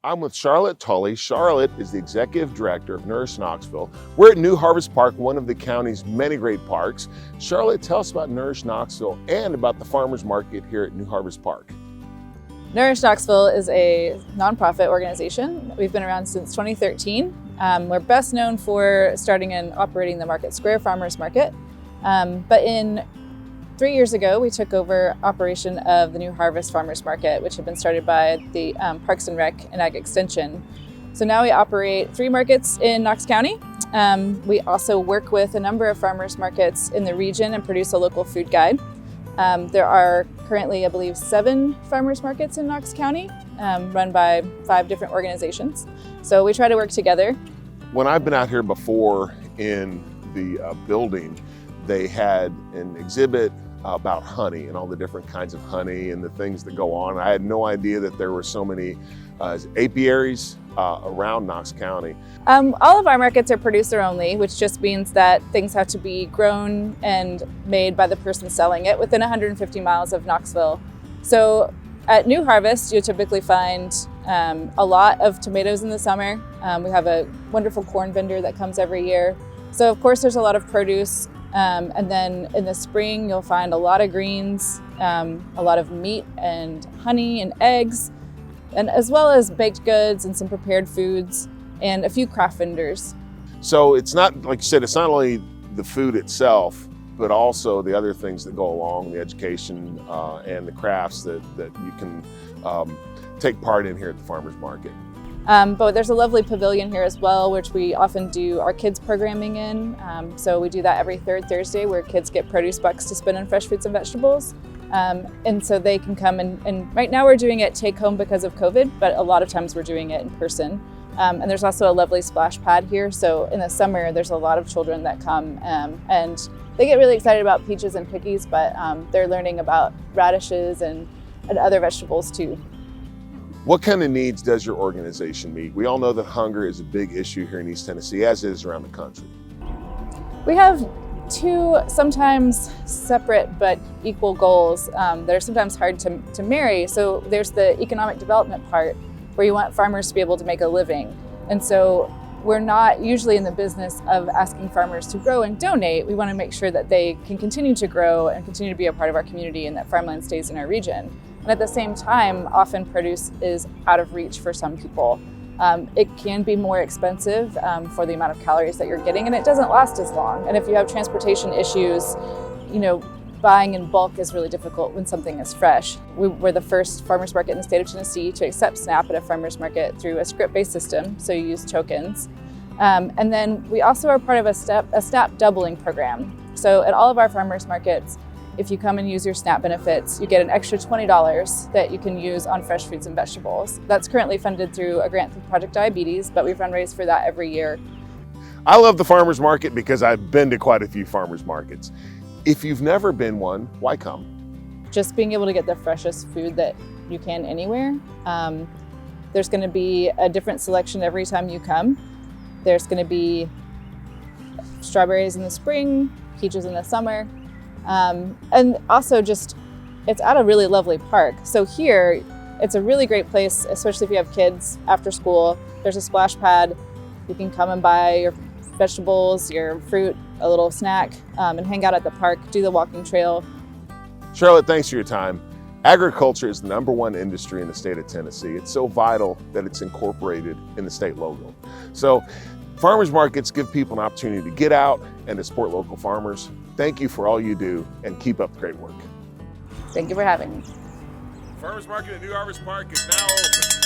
I'm with Charlotte Tolley. Charlotte is the Executive Director of Nourish Knoxville. We're at New Harvest Park, one of the county's many great parks. Charlotte, tell us about Nourish Knoxville and about the farmers market here at New Harvest Park. Nourish Knoxville is a nonprofit organization. We've been around since 2013. We're best known for starting and operating the Market Square Farmers Market. But 3 years ago, we took over operation of the New Harvest Farmers Market, which had been started by the Parks and Rec and Ag Extension. So now we operate 3 markets in Knox County. We also work with a number of farmers markets in the region and produce a local food guide. There are currently, I believe, 7 farmers markets in Knox County, run by 5 different organizations. So we try to work together. When I've been out here before in the building, they had an exhibit about honey and all the different kinds of honey and the things that go on. I had no idea that there were so many apiaries around Knox County. All of our markets are producer only, which just means that things have to be grown and made by the person selling it within 150 miles of Knoxville. So at New Harvest, you typically find a lot of tomatoes in the summer. We have a wonderful corn vendor that comes every year. So of course there's a lot of produce. And then in the spring, you'll find a lot of greens, a lot of meat and honey and eggs, and as well as baked goods and some prepared foods and a few craft vendors. So it's not, like you said, it's not only the food itself, but also the other things that go along, the education and the crafts that you can take part in here at the farmers market. But there's a lovely pavilion here as well, which we often do our kids programming in. So we do that every 3rd Thursday where kids get produce bucks to spend on fresh fruits and vegetables. And so they can come and right now we're doing it take home because of COVID, but a lot of times we're doing it in person. And there's also a lovely splash pad here. So in the summer, there's a lot of children that come and they get really excited about peaches and pickies, but they're learning about radishes and other vegetables too. What kind of needs does your organization meet? We all know that hunger is a big issue here in East Tennessee, as is around the country. We have 2 sometimes separate but equal goals that are sometimes hard to marry. So there's the economic development part where you want farmers to be able to make a living. And so we're not usually in the business of asking farmers to grow and donate. We want to make sure that they can continue to grow and continue to be a part of our community and that farmland stays in our region. And at the same time, often produce is out of reach for some people. It can be more expensive for the amount of calories that you're getting, and it doesn't last as long. And if you have transportation issues, buying in bulk is really difficult when something is fresh. We're the first farmers market in the state of Tennessee to accept SNAP at a farmers market through a script-based system, so you use tokens. And then we also are part of a SNAP doubling program. So at all of our farmers markets, if you come and use your SNAP benefits, you get an extra $20 that you can use on fresh fruits and vegetables. That's currently funded through a grant through Project Diabetes, but we fundraise for that every year. I love the farmers market because I've been to quite a few farmers markets. If you've never been one, why come? Just being able to get the freshest food that you can anywhere. There's going to be a different selection every time you come. There's going to be strawberries in the spring, peaches in the summer. And also just, it's at a really lovely park. So here, it's a really great place, especially if you have kids after school. There's a splash pad. You can come and buy your vegetables, your fruit, a little snack, and hang out at the park, do the walking trail. Charlotte, thanks for your time. Agriculture is the #1 industry in the state of Tennessee. It's so vital that it's incorporated in the state logo. So farmers markets give people an opportunity to get out and to support local farmers. Thank you for all you do and keep up the great work. Thank you for having me. Farmers Market at New Harvest Park is now open.